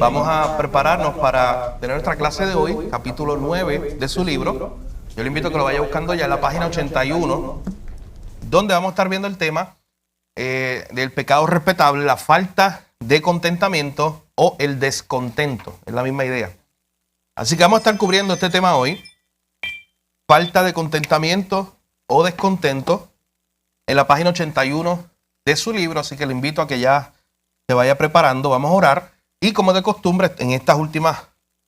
Vamos a prepararnos para tener nuestra clase de hoy, capítulo 9 de su libro. Yo le invito a que lo vaya buscando ya en la página 81, donde vamos a estar viendo el tema del pecado respetable, la falta de contentamiento o el descontento. Es la misma idea. Así que vamos a estar cubriendo este tema hoy. Falta de contentamiento o descontento en la página 81 de su libro. Así que le invito a que ya se vaya preparando. Vamos a orar. Y como de costumbre, en estas últimas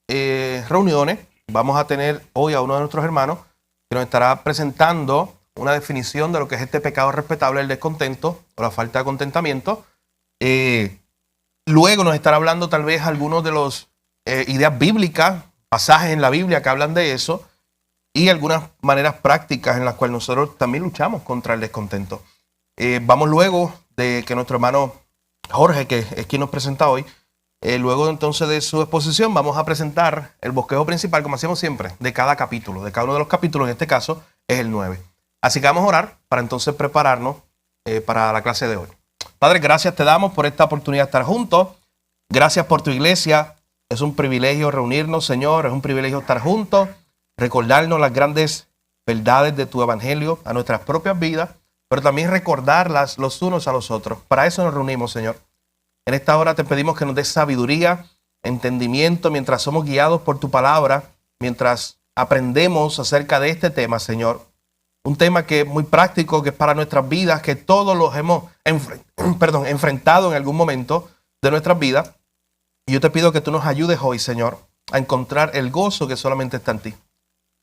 reuniones, vamos a tener hoy a uno de nuestros hermanos que nos estará presentando una definición de lo que es este pecado respetable, el descontento o la falta de contentamiento. Luego nos estará hablando tal vez algunos de los ideas bíblicas, pasajes en la Biblia que hablan de eso y algunas maneras prácticas en las cuales nosotros también luchamos contra el descontento. Vamos luego de que nuestro hermano Jorge, que es quien nos presenta hoy, luego entonces de su exposición vamos a presentar el bosquejo principal, como hacemos siempre, de cada capítulo, de cada uno de los capítulos. En este caso es el 9. Así que vamos a orar para entonces prepararnos para la clase de hoy. Padre, gracias te damos por esta oportunidad de estar juntos. Gracias por tu iglesia. Es un privilegio reunirnos, Señor. Es un privilegio estar juntos, recordarnos las grandes verdades de tu evangelio a nuestras propias vidas, pero también recordarlas los unos a los otros. Para eso nos reunimos, Señor. En esta hora te pedimos que nos des sabiduría, entendimiento, mientras somos guiados por tu palabra, mientras aprendemos acerca de este tema, Señor. Un tema que es muy práctico, que es para nuestras vidas, que todos los hemos enfrentado en algún momento de nuestras vidas. Y yo te pido que tú nos ayudes hoy, Señor, a encontrar el gozo que solamente está en ti.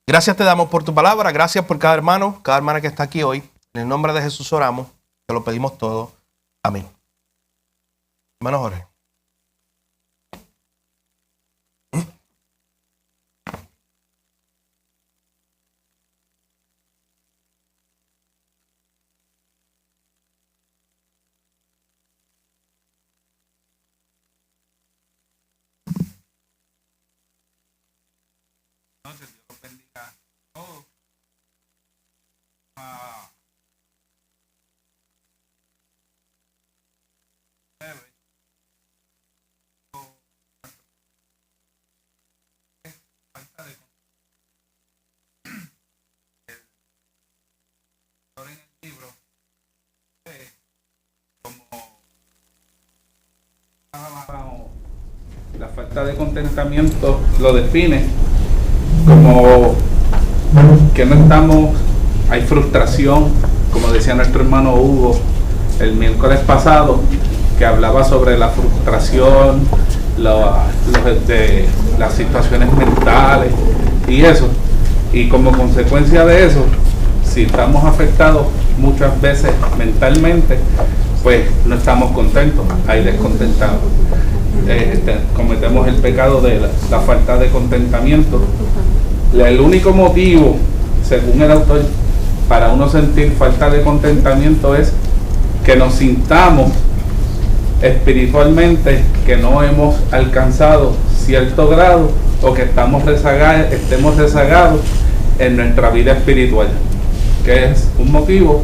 Gracias te damos por tu palabra, gracias por cada hermano, cada hermana que está aquí hoy. En el nombre de Jesús oramos, te lo pedimos todo. Amén. Hermano Jorge. Entonces, Dios los bendiga a todos. Falta de en el libro, como la falta de contentamiento lo define como que no estamos, hay frustración, como decía nuestro hermano Hugo el miércoles pasado, que hablaba sobre la frustración, de las situaciones mentales y eso, y como consecuencia de eso, si estamos afectados muchas veces mentalmente, pues no estamos contentos, hay descontentados. Cometemos el pecado de la falta de contentamiento. El único motivo, según el autor, para uno sentir falta de contentamiento es que nos sintamos espiritualmente que no hemos alcanzado cierto grado o que estemos rezagados en nuestra vida espiritual, que es un motivo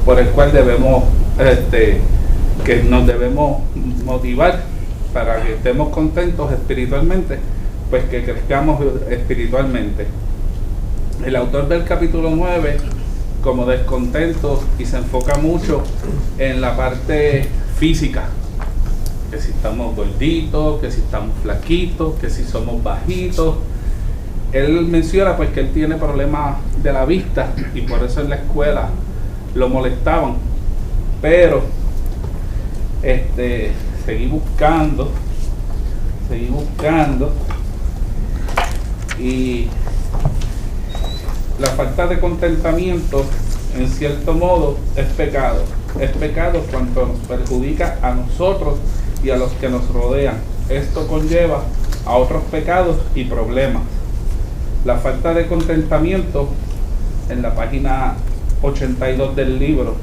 por el cual que nos debemos motivar para que estemos contentos espiritualmente, pues que crezcamos espiritualmente. El autor del capítulo 9, como descontento, y se enfoca mucho en la parte física, que si estamos gorditos, que si estamos flaquitos, que si somos bajitos. Él menciona pues que él tiene problemas de la vista y por eso en la escuela lo molestaban, pero seguí buscando y la falta de contentamiento en cierto modo es pecado cuando nos perjudica a nosotros y a los que nos rodean. Esto conlleva a otros pecados y problemas. La falta de contentamiento, en la página 82 del libro,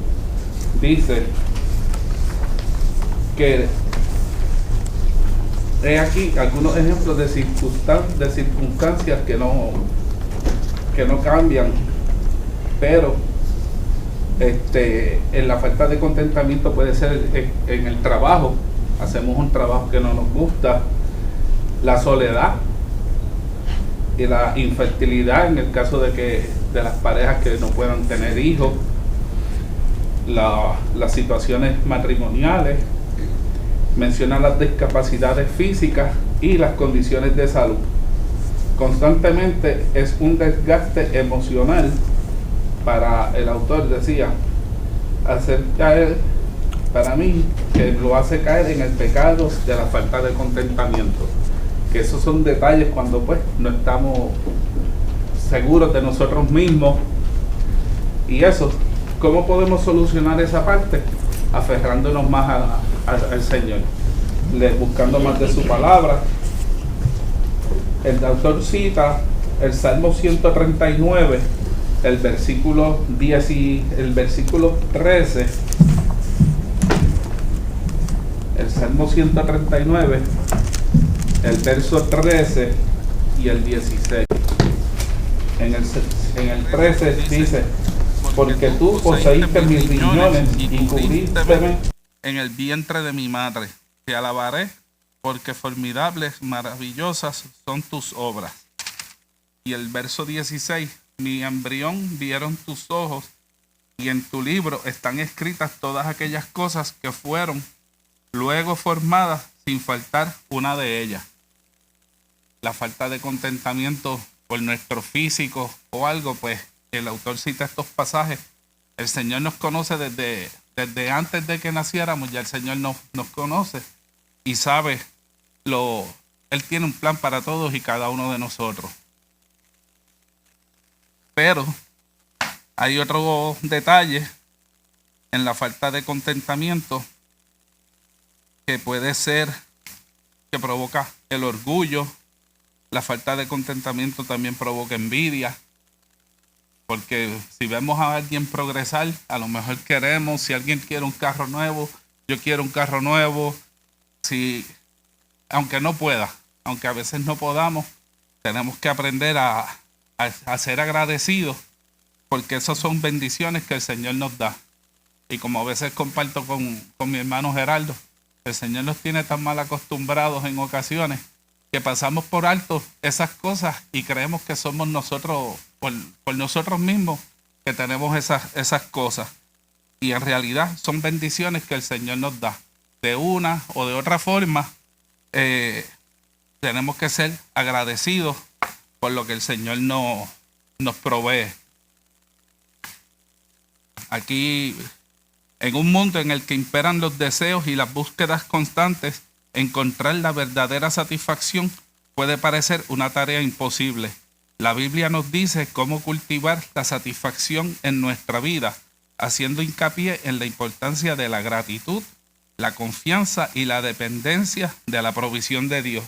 dice que he aquí algunos ejemplos de circunstancias que no cambian, pero en la falta de contentamiento puede ser en el trabajo. Hacemos un trabajo que no nos gusta, la soledad y la infertilidad en el caso de las parejas que no puedan tener hijos, las situaciones matrimoniales, menciona las discapacidades físicas y las condiciones de salud. Constantemente es un desgaste emocional para el autor, decía, hacer caer, para mí, que lo hace caer en el pecado de la falta de contentamiento. Que esos son detalles cuando pues no estamos seguros de nosotros mismos. Y eso, ¿cómo podemos solucionar esa parte? Aferrándonos más al Señor, buscando más de su palabra. El autor cita el Salmo 139, el versículo 10 y el versículo 13. El Salmo 139, el verso 13 y el 16. En el 13 dice: porque tú poseíste mis riñones y cubrísteme en el vientre de mi madre. Te alabaré, porque formidables, maravillosas son tus obras. Y el verso 16: mi embrión vieron tus ojos, y en tu libro están escritas todas aquellas cosas que fueron luego formadas, sin faltar una de ellas. La falta de contentamiento por nuestro físico o algo, pues el autor cita estos pasajes. El Señor nos conoce desde antes de que naciéramos, ya el Señor nos conoce y sabe Él tiene un plan para todos y cada uno de nosotros. Pero hay otro detalle en la falta de contentamiento que puede ser que provoca el orgullo. La falta de contentamiento también provoca envidia, porque si vemos a alguien progresar, a lo mejor queremos, si alguien quiere un carro nuevo, yo quiero un carro nuevo. Aunque no pueda, aunque a veces no podamos, tenemos que aprender a ser agradecidos, porque esas son bendiciones que el Señor nos da. Y como a veces comparto con mi hermano Gerardo, el Señor nos tiene tan mal acostumbrados en ocasiones que pasamos por alto esas cosas y creemos que somos nosotros, por nosotros mismos, que tenemos esas cosas. Y en realidad son bendiciones que el Señor nos da. De una o de otra forma, tenemos que ser agradecidos por lo que el Señor nos provee. Aquí, en un mundo en el que imperan los deseos y las búsquedas constantes, encontrar la verdadera satisfacción puede parecer una tarea imposible. La Biblia nos dice cómo cultivar la satisfacción en nuestra vida, haciendo hincapié en la importancia de la gratitud, la confianza y la dependencia de la provisión de Dios.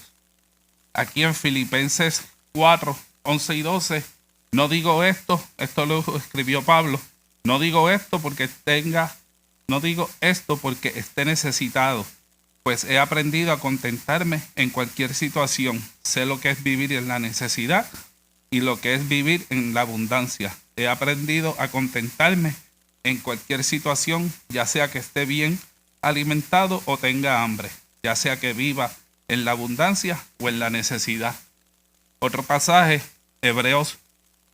Aquí en Filipenses 4, 11 y 12, no digo esto lo escribió Pablo, no digo esto porque esté necesitado, pues he aprendido a contentarme en cualquier situación. Sé lo que es vivir en la necesidad y lo que es vivir en la abundancia. He aprendido a contentarme en cualquier situación, ya sea que esté bien alimentado o tenga hambre, ya sea que viva en la abundancia o en la necesidad. Otro pasaje, Hebreos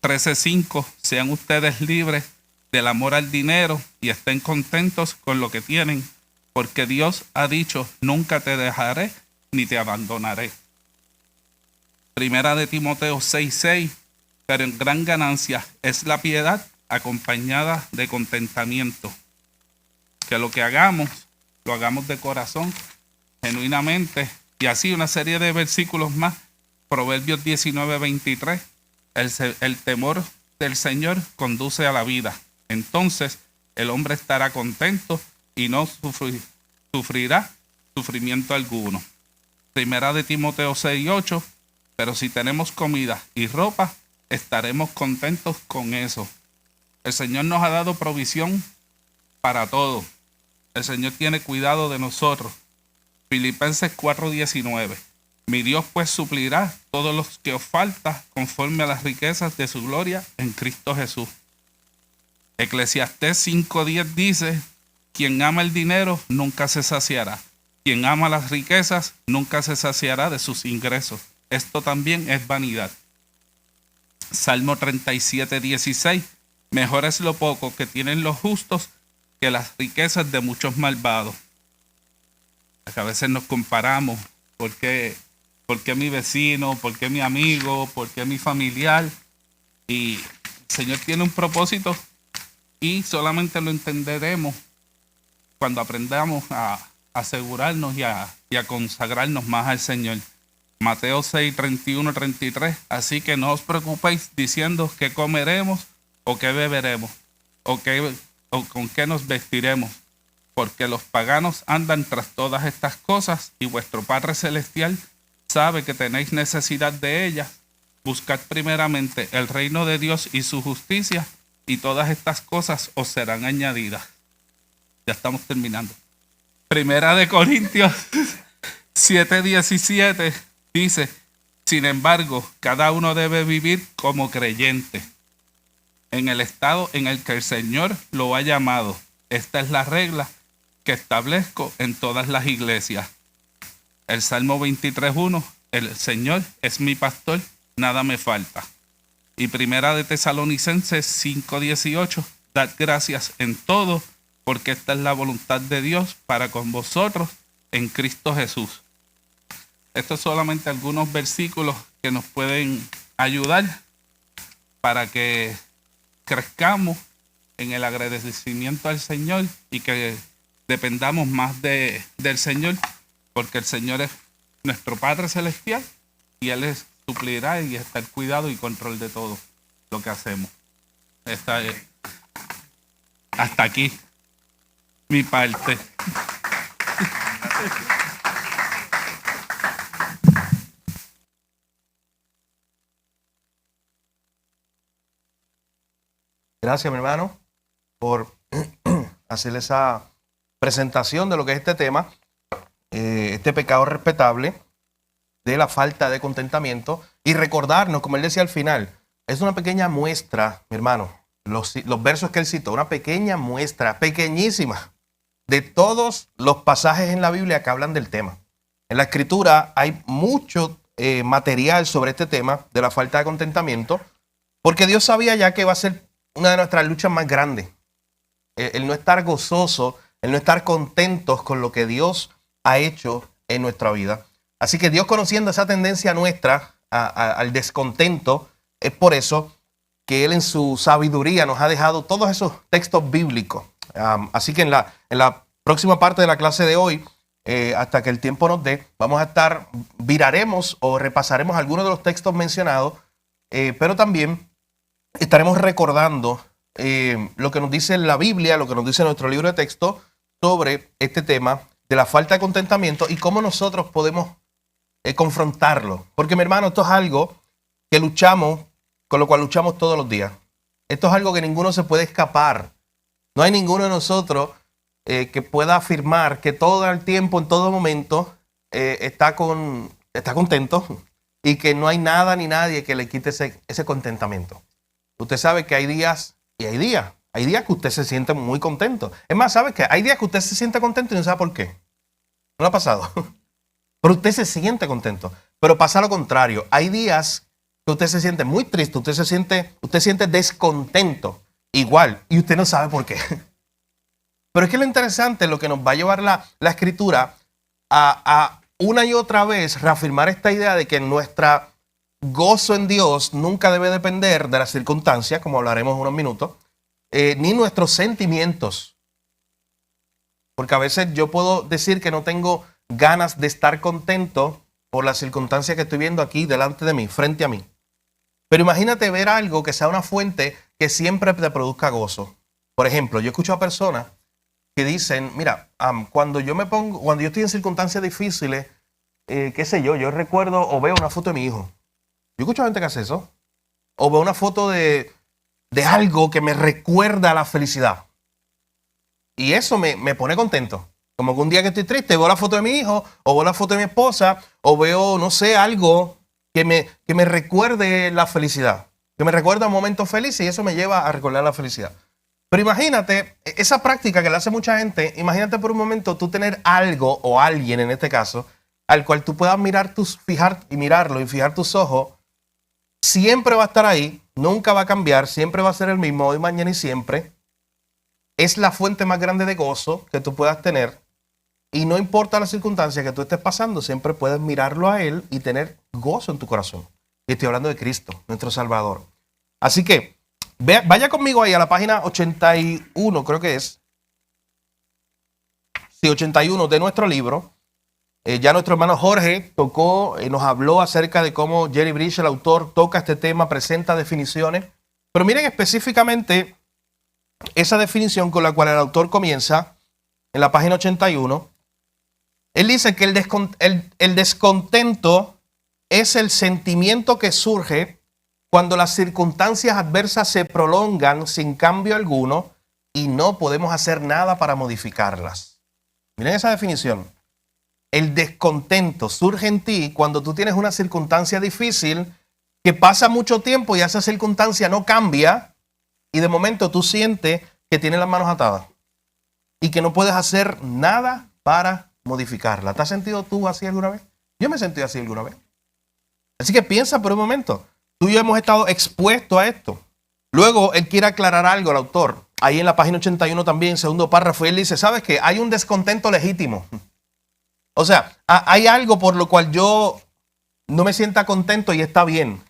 13:5, sean ustedes libres del amor al dinero y estén contentos con lo que tienen, porque Dios ha dicho, nunca te dejaré ni te abandonaré. Primera de Timoteo 6:6, pero en gran ganancia es la piedad acompañada de contentamiento. Que lo que hagamos, lo hagamos de corazón, genuinamente, y así una serie de versículos más. Proverbios 19:23, el temor del Señor conduce a la vida. Entonces el hombre estará contento y no sufrirá sufrimiento alguno. Primera de Timoteo 6:8, pero si tenemos comida y ropa, estaremos contentos con eso. El Señor nos ha dado provisión para todo. El Señor tiene cuidado de nosotros. Filipenses 4:19. Mi Dios pues suplirá todos los que os falta conforme a las riquezas de su gloria en Cristo Jesús. Eclesiastés 5:10 dice, quien ama el dinero nunca se saciará, Quien ama las riquezas nunca se saciará de sus ingresos. Esto también es vanidad. Salmo 37, 16. Mejor es lo poco que tienen los justos que las riquezas de muchos malvados. A veces nos comparamos. ¿Por qué mi vecino? ¿Por qué mi amigo? ¿Por qué mi familiar? Y el Señor tiene un propósito y solamente lo entenderemos cuando aprendamos a asegurarnos y a consagrarnos más al Señor. Mateo 6, 31, 33. Así que no os preocupéis diciendo qué comeremos o qué beberemos o con qué nos vestiremos, porque los paganos andan tras todas estas cosas y vuestro Padre Celestial sabe que tenéis necesidad de ellas. Buscad primeramente el reino de Dios y su justicia, y todas estas cosas os serán añadidas. Ya estamos terminando. Primera de Corintios 7:17 dice: sin embargo, cada uno debe vivir como creyente en el estado en el que el Señor lo ha llamado. Esta es la regla que establezco en todas las iglesias. El Salmo 23:1: el Señor es mi pastor, nada me falta. Y Primera de Tesalonicenses 5:18: dad gracias en todo, porque esta es la voluntad de Dios para con vosotros en Cristo Jesús. Estos son solamente algunos versículos que nos pueden ayudar para que crezcamos en el agradecimiento al Señor y que dependamos más del Señor, porque el Señor es nuestro Padre Celestial y Él suplirá y está el cuidado y control de todo lo que hacemos. Hasta aquí mi parte. Gracias, mi hermano, por hacer esa presentación de lo que es este tema, este pecado respetable de la falta de contentamiento, y recordarnos, como él decía al final, es una pequeña muestra, mi hermano, los versos que él citó, una pequeña muestra, pequeñísima, de todos los pasajes en la Biblia que hablan del tema. En la Escritura hay mucho material sobre este tema de la falta de contentamiento, porque Dios sabía ya que va a ser una de nuestras luchas más grandes. El no estar gozoso, el no estar contentos con lo que Dios ha hecho en nuestra vida. Así que Dios, conociendo esa tendencia nuestra al descontento, es por eso que Él en su sabiduría nos ha dejado todos esos textos bíblicos. Así que en la próxima parte de la clase de hoy, hasta que el tiempo nos dé, viraremos o repasaremos algunos de los textos mencionados, pero también estaremos recordando lo que nos dice la Biblia, lo que nos dice nuestro libro de texto sobre este tema de la falta de contentamiento y cómo nosotros podemos confrontarlo. Porque, mi hermano, esto es algo que luchamos, con lo cual luchamos todos los días. Esto es algo que ninguno se puede escapar. No hay ninguno de nosotros que pueda afirmar que todo el tiempo, en todo momento, está contento y que no hay nada ni nadie que le quite ese contentamiento. Usted sabe que hay días y hay días. Hay días que usted se siente muy contento. Es más, ¿sabe qué? Hay días que usted se siente contento y no sabe por qué. No le ha pasado. Pero usted se siente contento. Pero pasa lo contrario. Hay días que usted se siente muy triste, usted siente descontento igual y usted no sabe por qué. Pero es que lo interesante, lo que nos va a llevar la Escritura a una y otra vez reafirmar esta idea de que nuestra gozo en Dios nunca debe depender de las circunstancias, como hablaremos en unos minutos, ni nuestros sentimientos. Porque a veces yo puedo decir que no tengo ganas de estar contento por las circunstancias que estoy viendo aquí delante de mí, frente a mí. Pero imagínate ver algo que sea una fuente que siempre te produzca gozo. Por ejemplo, yo escucho a personas que dicen, mira, cuando yo estoy en circunstancias difíciles, qué sé yo recuerdo o veo una foto de mi hijo. Yo escucho a gente que hace eso. O veo una foto de algo que me recuerda a la felicidad. Y eso me pone contento. Como que un día que estoy triste, veo la foto de mi hijo, o veo la foto de mi esposa, o veo, no sé, algo que me recuerde la felicidad. Que me recuerda un momento feliz y eso me lleva a recordar la felicidad. Pero imagínate, esa práctica que le hace mucha gente, imagínate por un momento tú tener algo o alguien en este caso, al cual tú puedas mirarlo y fijar tus ojos, siempre va a estar ahí, nunca va a cambiar, siempre va a ser el mismo, hoy, mañana y siempre. Es la fuente más grande de gozo que tú puedas tener. Y no importa la circunstancia que tú estés pasando, siempre puedes mirarlo a Él y tener gozo en tu corazón. Y estoy hablando de Cristo, nuestro Salvador. Así que vaya conmigo ahí a la página 81, creo que es. Sí, 81 de nuestro libro. Ya nuestro hermano Jorge tocó, nos habló acerca de cómo Jerry Bridge, el autor, toca este tema, presenta definiciones. Pero miren específicamente esa definición con la cual el autor comienza en la página 81. Él dice que el descontento es el sentimiento que surge cuando las circunstancias adversas se prolongan sin cambio alguno y no podemos hacer nada para modificarlas. Miren esa definición. El descontento surge en ti cuando tú tienes una circunstancia difícil que pasa mucho tiempo y esa circunstancia no cambia y de momento tú sientes que tienes las manos atadas y que no puedes hacer nada para modificarla. ¿Te has sentido tú así alguna vez? Yo me he sentido así alguna vez. Así que piensa por un momento. Tú y yo hemos estado expuestos a esto. Luego, él quiere aclarar algo, el autor. Ahí en la página 81 también, segundo párrafo, él dice, ¿sabes qué? Hay un descontento legítimo. O sea, hay algo por lo cual yo no me sienta contento y está bien.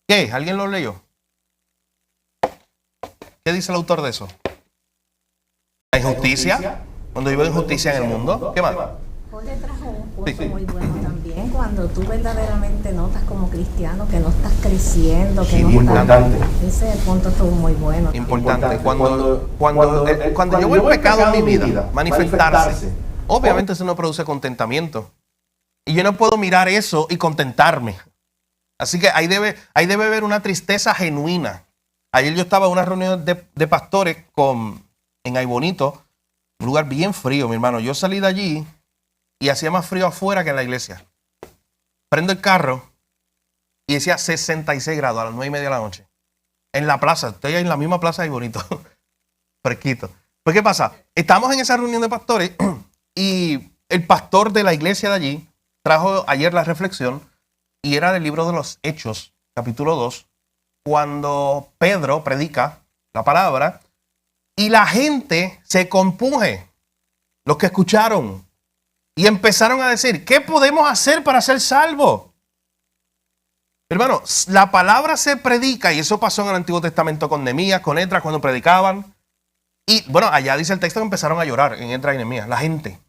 ¿Qué? ¿Alguien lo leyó? ¿Qué dice el autor de eso? La injusticia. Cuando yo veo injusticia en el mundo. ¿Qué más? Jorge trajo un punto muy bueno también. Cuando tú verdaderamente notas como cristiano que no estás creciendo, que Sí, no importante. estás... Ese punto estuvo muy bueno. Importante. Cuando yo veo el pecado en mi vida manifestarse, obviamente eso no produce contentamiento. Y yo no puedo mirar eso y contentarme. Así que ahí debe haber una tristeza genuina. Ayer yo estaba en una reunión de pastores en Aybonito, un lugar bien frío, mi hermano. Yo salí de allí y hacía más frío afuera que en la iglesia. Prendo el carro y decía 66 grados a las 9:30 de la noche. En la plaza, estoy en la misma plaza de Aybonito. Fresquito. Pues ¿qué pasa? Estamos en esa reunión de pastores y el pastor de la iglesia de allí trajo ayer la reflexión y era del libro de los Hechos, capítulo 2, cuando Pedro predica la palabra y la gente se compunge, los que escucharon, y empezaron a decir, ¿qué podemos hacer para ser salvos? Hermano, la palabra se predica, y eso pasó en el Antiguo Testamento con Nehemías, con Esdras, cuando predicaban. Y bueno, allá dice el texto que empezaron a llorar en Esdras y Nehemías, la gente.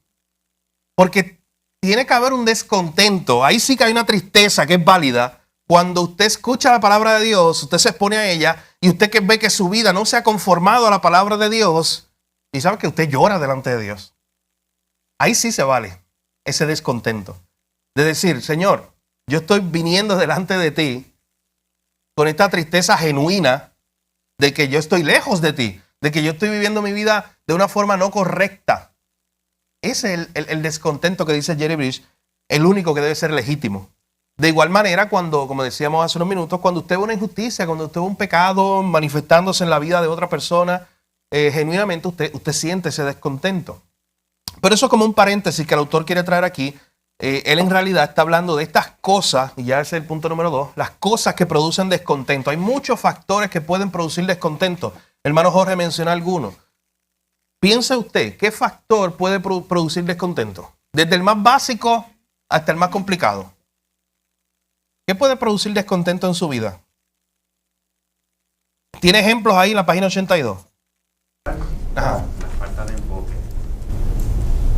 Porque tiene que haber un descontento, ahí sí que hay una tristeza que es válida. Cuando usted escucha la palabra de Dios, usted se expone a ella y usted que ve que su vida no se ha conformado a la palabra de Dios y sabe que usted llora delante de Dios. Ahí sí se vale ese descontento. De decir, Señor, yo estoy viniendo delante de ti con esta tristeza genuina de que yo estoy lejos de ti, de que yo estoy viviendo mi vida de una forma no correcta. Ese es el descontento que dice Jerry Bridge, el único que debe ser legítimo. De igual manera, cuando, como decíamos hace unos minutos, cuando usted ve una injusticia, cuando usted ve un pecado manifestándose en la vida de otra persona, genuinamente usted siente ese descontento. Pero eso es como un paréntesis que el autor quiere traer aquí. Él en realidad está hablando de estas cosas, y ya ese es el punto número 2, las cosas que producen descontento. Hay muchos factores que pueden producir descontento. El hermano Jorge menciona algunos. Piense usted, ¿qué factor puede producir descontento? Desde el más básico hasta el más complicado. ¿Qué puede producir descontento en su vida? ¿Tiene ejemplos ahí en la página 82? Ajá. La falta de enfoque.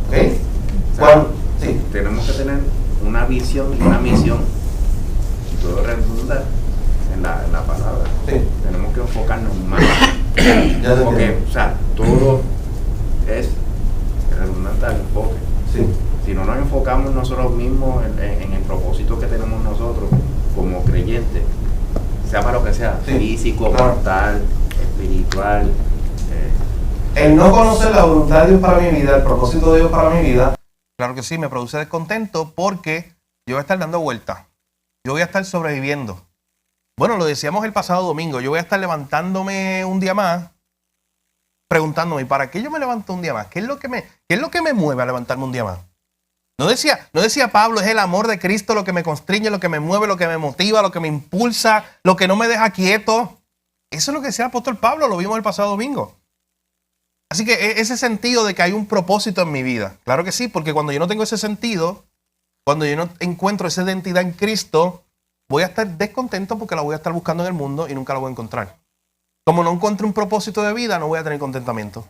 ¿Ok? O sea, sí, tenemos que tener una visión y una misión. Y todo redunda en la palabra. Sí. Tenemos que enfocarnos más. Ya te Porque, entiendo. o sea, todo es redundante al enfoque. Sí. Si no nos enfocamos nosotros mismos en el propósito que tenemos nosotros como creyentes, sea para lo que sea, Sí, físico, claro. mortal, espiritual, El no conocer la voluntad de Dios para mi vida, el propósito de Dios para mi vida, claro que sí, me produce descontento porque yo voy a estar dando vueltas. Yo voy a estar sobreviviendo. Bueno, lo decíamos el pasado domingo, yo voy a estar levantándome un día más preguntándome, ¿para qué yo me levanto un día más? ¿Qué es lo que me mueve a levantarme un día más? No decía Pablo, es el amor de Cristo lo que me constriñe, lo que me mueve, lo que me motiva, lo que me impulsa, lo que no me deja quieto. Eso es lo que decía el apóstol Pablo, lo vimos el pasado domingo. Así que ese sentido de que hay un propósito en mi vida, claro que sí, porque cuando yo no tengo ese sentido, cuando yo no encuentro esa identidad en Cristo, voy a estar descontento porque la voy a estar buscando en el mundo y nunca la voy a encontrar. Como no encuentro un propósito de vida, no voy a tener contentamiento.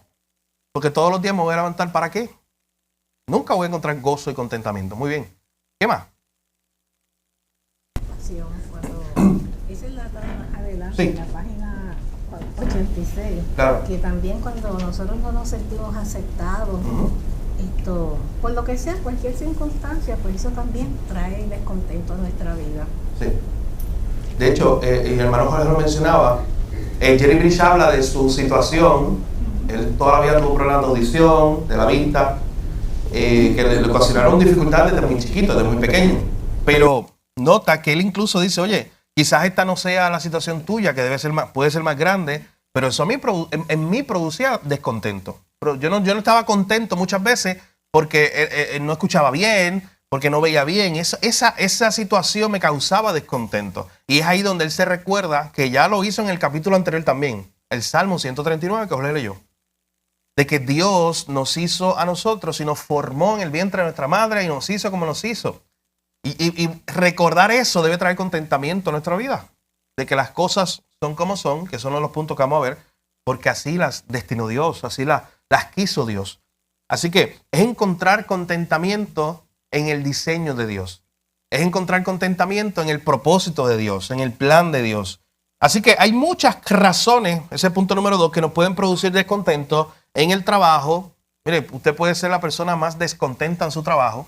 Porque todos los días me voy a levantar, ¿para qué? Nunca voy a encontrar gozo y contentamiento. Muy bien. ¿Qué más? Esa es la más adelante, Sí. en la página 86. Claro. Que también cuando nosotros no nos sentimos aceptados, por lo que sea, cualquier circunstancia, pues eso también trae descontento a nuestra vida. Sí. De hecho, el hermano Jorge lo mencionaba, Jerry Bridge habla de su situación. Él toda la vida tuvo problemas de audición, de la vista, que le ocasionaron dificultades desde muy chiquito, desde muy pequeño. Pero nota que él incluso dice, oye, quizás esta no sea la situación tuya, que puede ser más grande, pero eso a mí, en mí producía descontento. Pero yo no estaba contento muchas veces porque no escuchaba bien, porque no veía bien. Esa situación me causaba descontento. Y es ahí donde él se recuerda, que ya lo hizo en el capítulo anterior también, el Salmo 139 que Jorge leyó, de que Dios nos hizo a nosotros y nos formó en el vientre de nuestra madre y nos hizo como nos hizo. Y recordar eso debe traer contentamiento a nuestra vida, de que las cosas son como son, que son los puntos que vamos a ver, porque así las destinó Dios, así las quiso Dios. Así que es encontrar contentamiento en el diseño de Dios. Es encontrar contentamiento en el propósito de Dios, en el plan de Dios. Así que hay muchas razones, ese punto número 2, que nos pueden producir descontento en el trabajo. Mire, usted puede ser la persona más descontenta en su trabajo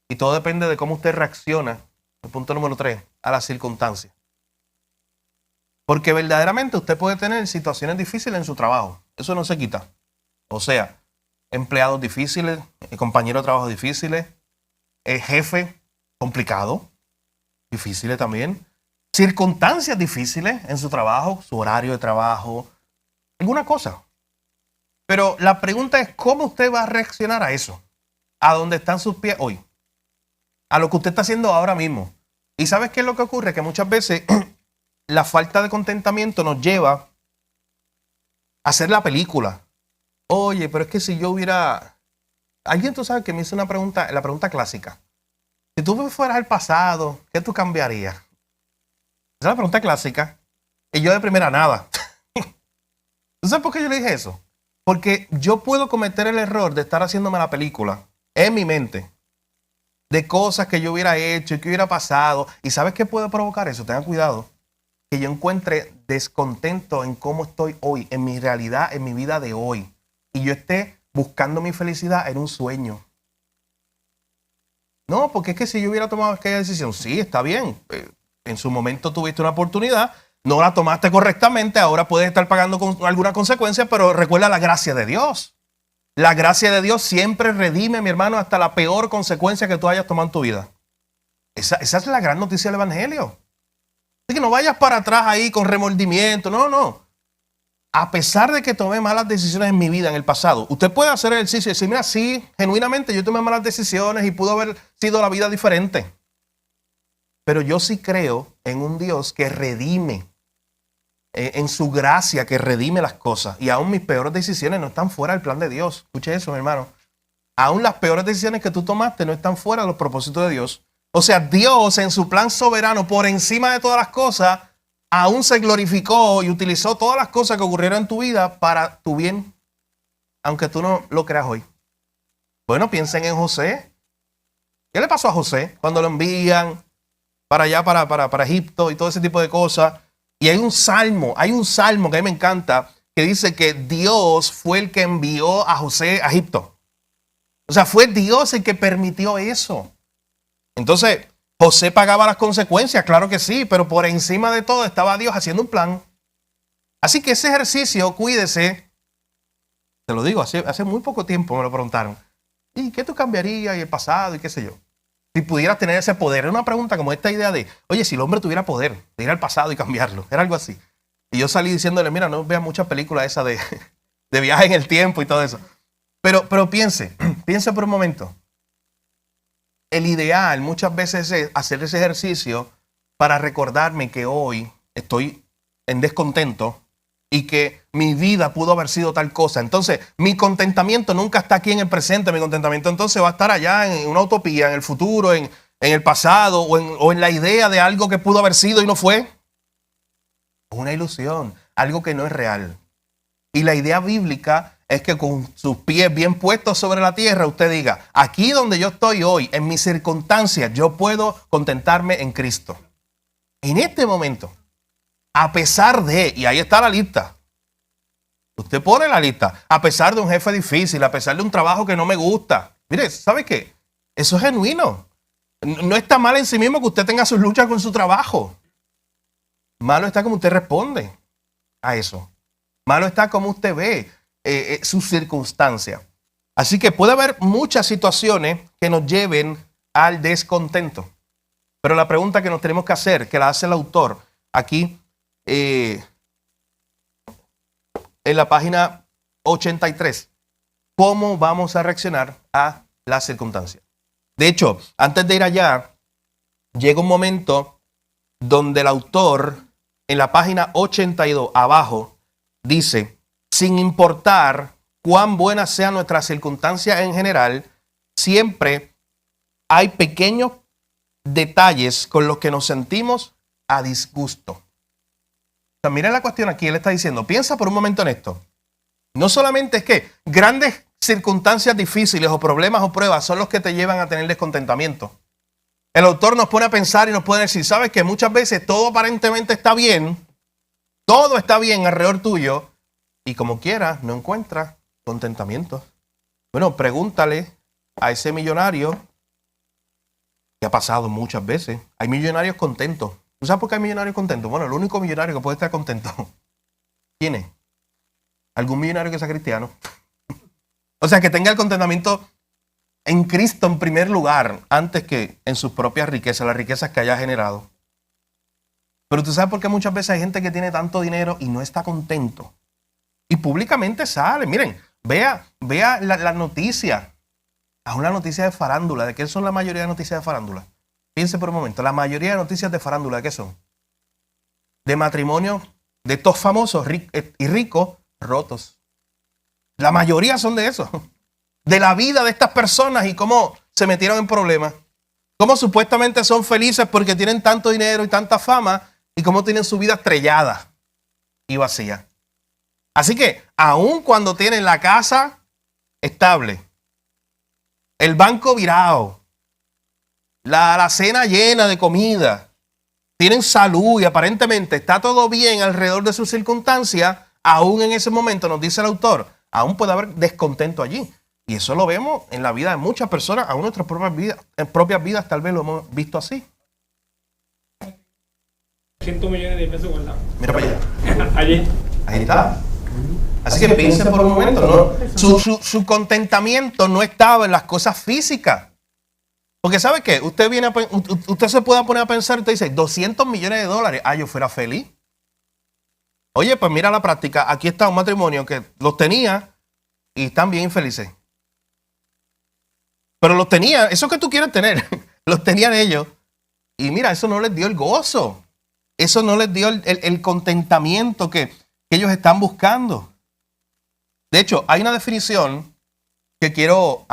y todo depende de cómo usted reacciona, el punto número 3, a las circunstancias. Porque verdaderamente usted puede tener situaciones difíciles en su trabajo. Eso no se quita. O sea, empleados difíciles, compañeros de trabajo difíciles, jefe complicado, difíciles también, circunstancias difíciles en su trabajo, su horario de trabajo, alguna cosa. Pero la pregunta es, ¿cómo usted va a reaccionar a eso? ¿A dónde están sus pies hoy? A lo que usted está haciendo ahora mismo. ¿Y sabes qué es lo que ocurre? Que muchas veces la falta de contentamiento nos lleva a hacer la película. Oye, pero es que si yo hubiera... Alguien, tú sabes, que me hizo una pregunta, la pregunta clásica. Si tú fueras al pasado, ¿qué tú cambiarías? Esa es la pregunta clásica. Y yo de primera nada. ¿Tú sabes por qué yo le dije eso? Porque yo puedo cometer el error de estar haciéndome la película en mi mente de cosas que yo hubiera hecho y que hubiera pasado. ¿Y sabes qué puede provocar eso? Tengan cuidado. Que yo encuentre descontento en cómo estoy hoy, en mi realidad, en mi vida de hoy. Y yo esté buscando mi felicidad en un sueño. No, porque es que si yo hubiera tomado aquella decisión, sí, está bien. En su momento tuviste una oportunidad, no la tomaste correctamente, ahora puedes estar pagando con alguna consecuencia, pero recuerda la gracia de Dios. La gracia de Dios siempre redime, mi hermano, hasta la peor consecuencia que tú hayas tomado en tu vida. Esa es la gran noticia del Evangelio. Así que no vayas para atrás ahí con remordimiento, no. A pesar de que tomé malas decisiones en mi vida en el pasado, usted puede hacer el ejercicio y decir, mira, sí, genuinamente yo tomé malas decisiones y pudo haber sido la vida diferente. Pero yo sí creo en un Dios que redime, en su gracia que redime las cosas. Y aún mis peores decisiones no están fuera del plan de Dios. Escuche eso, mi hermano. Aún las peores decisiones que tú tomaste no están fuera de los propósitos de Dios. O sea, Dios en su plan soberano, por encima de todas las cosas, aún se glorificó y utilizó todas las cosas que ocurrieron en tu vida para tu bien, aunque tú no lo creas hoy. Bueno, piensen en José. ¿Qué le pasó a José cuando lo envían para allá, para Egipto y todo ese tipo de cosas? Y hay un salmo que a mí me encanta, que dice que Dios fue el que envió a José a Egipto. O sea, fue Dios el que permitió eso. Entonces, José pagaba las consecuencias, claro que sí, pero por encima de todo estaba Dios haciendo un plan. Así que ese ejercicio, cuídese. Te lo digo, hace muy poco tiempo me lo preguntaron. ¿Y qué tú cambiarías y el pasado y qué sé yo? Si pudieras tener ese poder. Era una pregunta como esta idea de, oye, si el hombre tuviera poder de ir al pasado y cambiarlo. Era algo así. Y yo salí diciéndole, mira, no veas muchas películas esas de de viaje en el tiempo y todo eso. Pero piense por un momento. El ideal muchas veces es hacer ese ejercicio para recordarme que hoy estoy en descontento y que mi vida pudo haber sido tal cosa. Entonces, mi contentamiento nunca está aquí en el presente. Mi contentamiento entonces va a estar allá en una utopía, en el futuro, en el pasado o en la idea de algo que pudo haber sido y no fue. Una ilusión, algo que no es real. Y la idea bíblica es que con sus pies bien puestos sobre la tierra, usted diga, aquí donde yo estoy hoy, en mis circunstancias, yo puedo contentarme en Cristo. En este momento, a pesar de, y ahí está la lista, usted pone la lista, a pesar de un jefe difícil, a pesar de un trabajo que no me gusta. Mire, ¿sabe qué? Eso es genuino. No está mal en sí mismo que usted tenga sus luchas con su trabajo. Malo está como usted responde a eso. Malo está como usted ve sus circunstancias. Así que puede haber muchas situaciones que nos lleven al descontento. Pero la pregunta que nos tenemos que hacer, que la hace el autor aquí en la página 83, ¿cómo vamos a reaccionar a las circunstancias? De hecho, antes de ir allá, llega un momento donde el autor en la página 82 abajo dice, sin importar cuán buenas sean nuestras circunstancias en general, siempre hay pequeños detalles con los que nos sentimos a disgusto. O sea, miren la cuestión aquí, él está diciendo, piensa por un momento en esto. No solamente es que grandes circunstancias difíciles o problemas o pruebas son los que te llevan a tener descontentamiento. El autor nos pone a pensar y nos puede decir, sabes que muchas veces todo aparentemente está bien, todo está bien alrededor tuyo y como quieras no encuentras contentamiento. Bueno, pregúntale a ese millonario que ha pasado muchas veces. Hay millonarios contentos. ¿Tú sabes por qué hay millonarios contentos? Bueno, el único millonario que puede estar contento, ¿quién es? ¿Algún millonario que sea cristiano? O sea, que tenga el contentamiento en Cristo en primer lugar, antes que en sus propias riquezas, las riquezas que haya generado. Pero tú sabes por qué muchas veces hay gente que tiene tanto dinero y no está contento. Y públicamente sale. Miren, vea la noticia. Es una noticia de farándula. ¿De qué son la mayoría de noticias de farándula? Piense por un momento. La mayoría de noticias de farándula, ¿de qué son? De matrimonios de estos famosos y ricos rotos. La mayoría son de eso. De la vida de estas personas y cómo se metieron en problemas. Cómo supuestamente son felices porque tienen tanto dinero y tanta fama y cómo tienen su vida estrellada y vacía. Así que, aun cuando tienen la casa estable, el banco virado, la alacena llena de comida, tienen salud y aparentemente está todo bien alrededor de sus circunstancias, aún en ese momento, nos dice el autor, aún puede haber descontento allí. Y eso lo vemos en la vida de muchas personas, aún en nuestras propias vidas tal vez lo hemos visto así. 100 millones de pesos guardados. Mira para allá. Allí. Ahí está. Así que piense por un momento, ¿no? Su contentamiento no estaba en las cosas físicas. Porque ¿sabe qué? Usted se puede poner a pensar y usted dice, 200 millones de dólares. Ah, yo fuera feliz. Oye, pues mira la práctica. Aquí está un matrimonio que los tenía y están bien infelices. Pero los tenía, eso que tú quieres tener, los tenían ellos. Y mira, eso no les dio el gozo. Eso no les dio el contentamiento que ellos están buscando. De hecho, hay una definición que quiero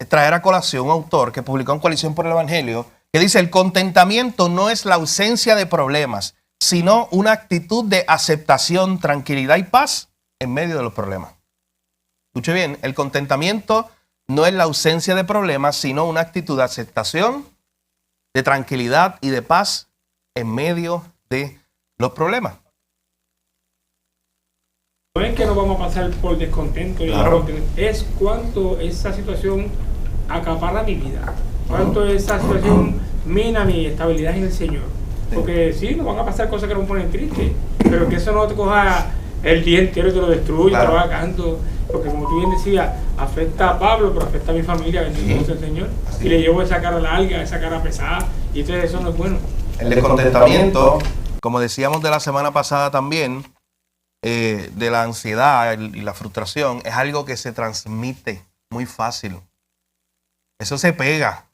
traer a colación, un autor que publicó en Coalición por el Evangelio, que dice, el contentamiento no es la ausencia de problemas, sino una actitud de aceptación, tranquilidad y paz en medio de los problemas. Escuche bien, el contentamiento no es la ausencia de problemas, sino una actitud de aceptación, de tranquilidad y de paz en medio de los problemas. No es que no vamos a pasar por descontento, Claro. Es cuánto esa situación acapara mi vida, cuánto esa situación mina mi estabilidad en el Señor. Porque sí, nos van a pasar cosas que nos ponen tristes, pero que eso no te coja el día entero y te lo destruye, Claro. te lo va cagando. Porque como tú bien decías, afecta a Pablo, pero afecta a mi familia, bendito sea el Señor. Y le llevo esa cara larga, esa cara pesada, y entonces eso no es bueno. El descontentamiento, como decíamos de la semana pasada también, de la ansiedad y la frustración es algo que se transmite muy fácil. Eso se pega.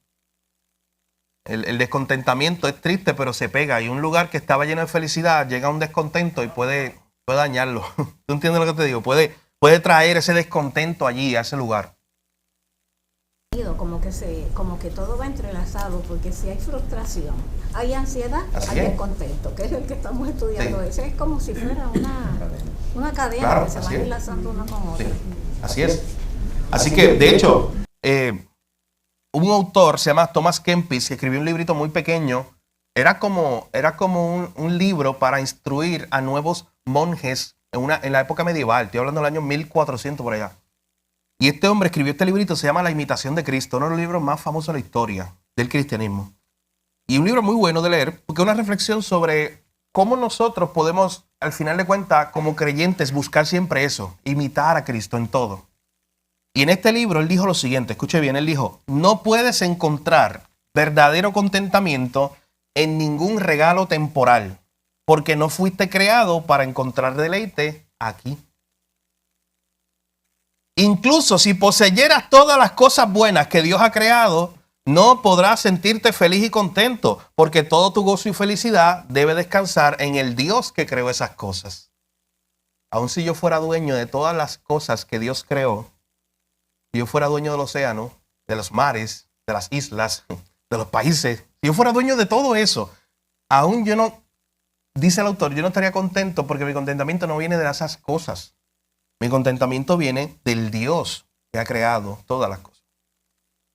El descontentamiento es triste, pero se pega. Y un lugar que estaba lleno de felicidad llega a un descontento y puede dañarlo. ¿Tú entiendes lo que te digo? Puede traer ese descontento allí, a ese lugar. Como que todo va entrelazado, porque si hay frustración, hay ansiedad, hay descontento, que es el que estamos estudiando. Sí. Ese es como si fuera una cadena, claro, que se va enlazando una con otra. Sí. Así es. Así que, de hecho, un autor se llama Thomas Kempis, que escribió un librito muy pequeño. Era como un libro para instruir a nuevos monjes en la época medieval. Estoy hablando del año 1400 por allá. Y este hombre escribió este librito, se llama La imitación de Cristo, uno de los libros más famosos de la historia del cristianismo. Y un libro muy bueno de leer, porque es una reflexión sobre cómo nosotros podemos, al final de cuentas, como creyentes, buscar siempre eso, imitar a Cristo en todo. Y en este libro él dijo lo siguiente, escuche bien, él dijo: no puedes encontrar verdadero contentamiento en ningún regalo temporal, porque no fuiste creado para encontrar deleite aquí. Incluso si poseyeras todas las cosas buenas que Dios ha creado, no podrás sentirte feliz y contento, porque todo tu gozo y felicidad debe descansar en el Dios que creó esas cosas. Aun si yo fuera dueño de todas las cosas que Dios creó, si yo fuera dueño del océano, de los mares, de las islas, de los países, si yo fuera dueño de todo eso, aún yo no, dice el autor, yo no estaría contento, porque mi contentamiento no viene de esas cosas. Mi contentamiento viene del Dios que ha creado todas las cosas.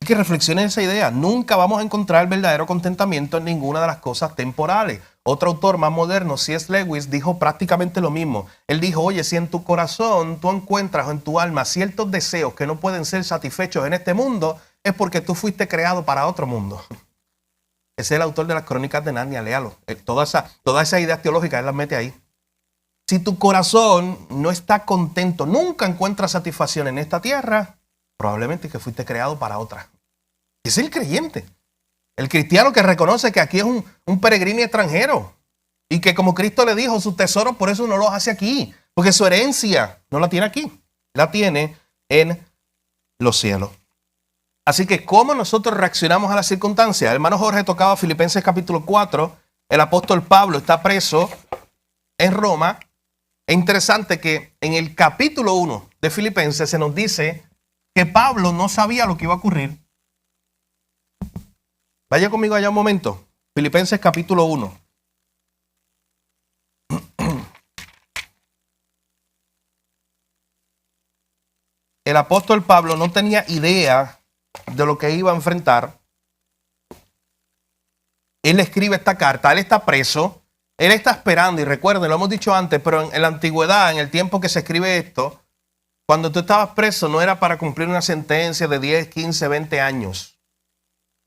Hay que reflexionar esa idea. Nunca vamos a encontrar verdadero contentamiento en ninguna de las cosas temporales. Otro autor más moderno, C.S. Lewis, dijo prácticamente lo mismo. Él dijo: oye, si en tu corazón tú encuentras o en tu alma ciertos deseos que no pueden ser satisfechos en este mundo, es porque tú fuiste creado para otro mundo. Ese es el autor de las Crónicas de Narnia, léalo. Toda esa idea teológica él las mete ahí. Si tu corazón no está contento, nunca encuentras satisfacción en esta tierra, probablemente que fuiste creado para otra. Es el creyente, el cristiano que reconoce que aquí es un peregrino extranjero y que, como Cristo le dijo, sus tesoros por eso no los hace aquí, porque su herencia no la tiene aquí, la tiene en los cielos. Así que, ¿cómo nosotros reaccionamos a las circunstancias? El hermano Jorge tocaba Filipenses capítulo 4, el apóstol Pablo está preso en Roma. Es interesante que en el capítulo 1 de Filipenses se nos dice que Pablo no sabía lo que iba a ocurrir. Vaya conmigo allá un momento. Filipenses capítulo 1. El apóstol Pablo no tenía idea de lo que iba a enfrentar. Él escribe esta carta, él está preso. Él está esperando, y recuerden, lo hemos dicho antes, pero en la antigüedad, en el tiempo que se escribe esto, cuando tú estabas preso no era para cumplir una sentencia de 10, 15, 20 años.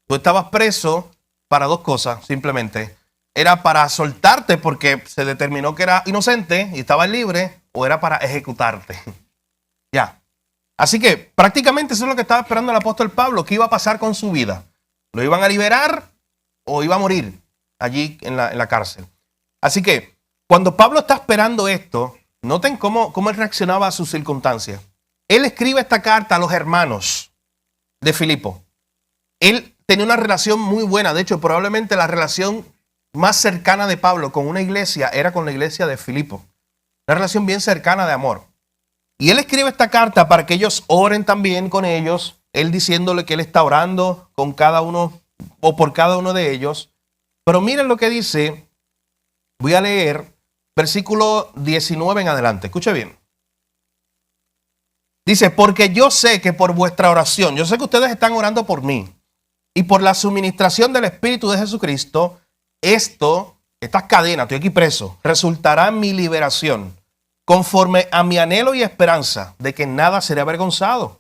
Tú estabas preso para dos cosas, simplemente. Era para soltarte porque se determinó que era inocente y estabas libre, o era para ejecutarte. Ya. Así que prácticamente eso es lo que estaba esperando el apóstol Pablo, qué iba a pasar con su vida. ¿Lo iban a liberar o iba a morir allí en la cárcel? Así que, cuando Pablo está esperando esto, noten cómo él reaccionaba a sus circunstancias. Él escribe esta carta a los hermanos de Filipo. Él tenía una relación muy buena. De hecho, probablemente la relación más cercana de Pablo con una iglesia era con la iglesia de Filipo. Una relación bien cercana de amor. Y él escribe esta carta para que ellos oren también con ellos. Él diciéndole que él está orando con cada uno o por cada uno de ellos. Pero miren lo que dice. Voy a leer versículo 19 en adelante. Escuche bien. Dice: porque yo sé que por vuestra oración, yo sé que ustedes están orando por mí, y por la suministración del Espíritu de Jesucristo, estas cadenas, estoy aquí preso, resultará en mi liberación, conforme a mi anhelo y esperanza de que nada seré avergonzado.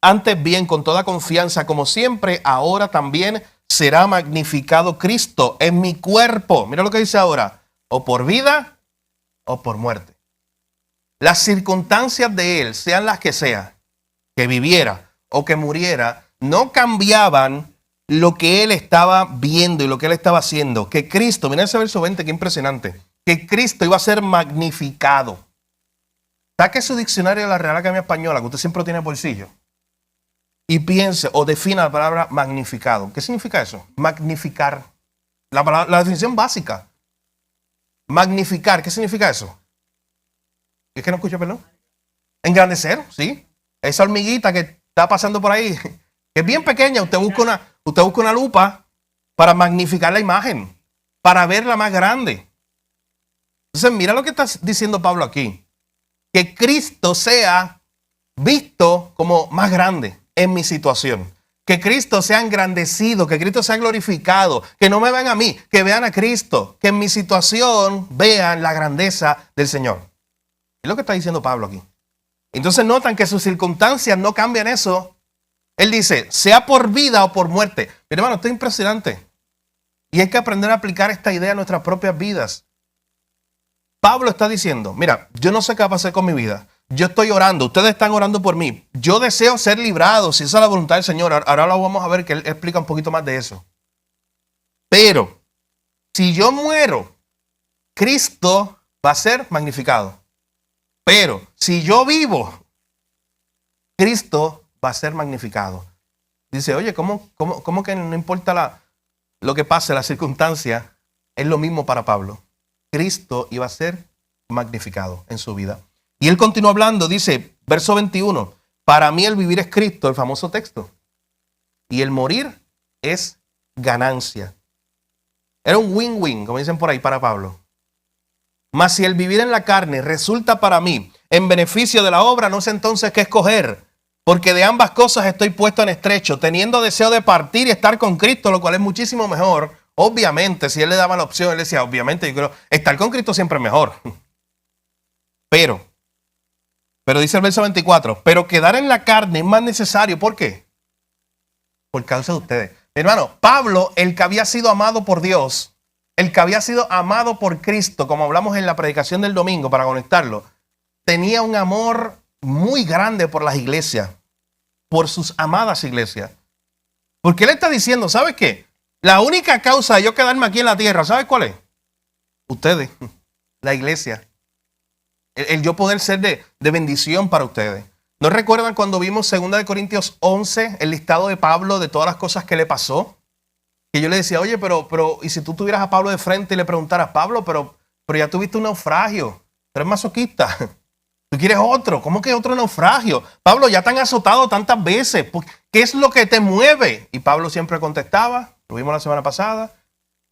Antes bien, con toda confianza, como siempre, ahora también será magnificado Cristo en mi cuerpo. Mira lo que dice ahora: o por vida o por muerte. Las circunstancias de él, sean las que sean, que viviera o que muriera, no cambiaban lo que él estaba viendo y lo que él estaba haciendo. Que Cristo, mira ese verso 20, qué impresionante. que Cristo iba a ser magnificado. Saque su diccionario de la Real Academia Española, que usted siempre tiene en el bolsillo, y piense o defina la palabra magnificado. ¿Qué significa eso? Magnificar. La definición básica. Magnificar, ¿qué significa eso? ¿Es que no escucho, perdón? Engrandecer, sí. Esa hormiguita que está pasando por ahí, que es bien pequeña, usted busca una lupa para magnificar la imagen, para verla más grande. Entonces, mira lo que está diciendo Pablo aquí. Que Cristo sea visto como más grande en mi situación. Que Cristo sea engrandecido, que Cristo sea glorificado. Que no me vean a mí, que vean a Cristo. Que en mi situación vean la grandeza del Señor. Es lo que está diciendo Pablo aquí. Entonces notan que sus circunstancias no cambian eso. Él dice, sea por vida o por muerte. Mi hermano, esto es impresionante. Y hay que aprender a aplicar esta idea a nuestras propias vidas. Pablo está diciendo, mira, yo no sé qué va a pasar con mi vida. Yo estoy orando, ustedes están orando por mí. Yo deseo ser librado, si esa es la voluntad del Señor. Ahora lo vamos a ver que él explica un poquito más de eso. Pero, si yo muero, Cristo va a ser magnificado. Pero, si yo vivo, Cristo va a ser magnificado. Dice, oye, ¿cómo que no importa lo que pase, la circunstancia? Es lo mismo para Pablo. Cristo iba a ser magnificado en su vida. Y él continúa hablando, dice, verso 21, para mí el vivir es Cristo, el famoso texto. Y el morir es ganancia. Era un win-win, como dicen por ahí, para Pablo. Mas si el vivir en la carne resulta para mí en beneficio de la obra, no sé entonces qué escoger. Porque de ambas cosas estoy puesto en estrecho, teniendo deseo de partir y estar con Cristo, lo cual es muchísimo mejor. Obviamente, si él le daba la opción, él decía, obviamente, yo creo, estar con Cristo siempre es mejor. Pero dice el verso 24, pero quedar en la carne es más necesario. ¿Por qué? Por causa de ustedes. Hermano, Pablo, el que había sido amado por Dios, el que había sido amado por Cristo, como hablamos en la predicación del domingo para conectarlo, tenía un amor muy grande por las iglesias, por sus amadas iglesias. Porque él está diciendo, ¿sabes qué? La única causa de yo quedarme aquí en la tierra, ¿sabes cuál es? Ustedes, la iglesia. El yo poder ser de bendición para ustedes. ¿No recuerdan cuando vimos 2 Corintios 11, el listado de Pablo de todas las cosas que le pasó? Que yo le decía, oye, pero ¿y si tú tuvieras a Pablo de frente y le preguntaras, Pablo, pero ya tuviste un naufragio, tú eres masoquista, tú quieres otro, ¿cómo que otro naufragio? Pablo, ya te han azotado tantas veces, ¿qué es lo que te mueve? Y Pablo siempre contestaba, lo vimos la semana pasada,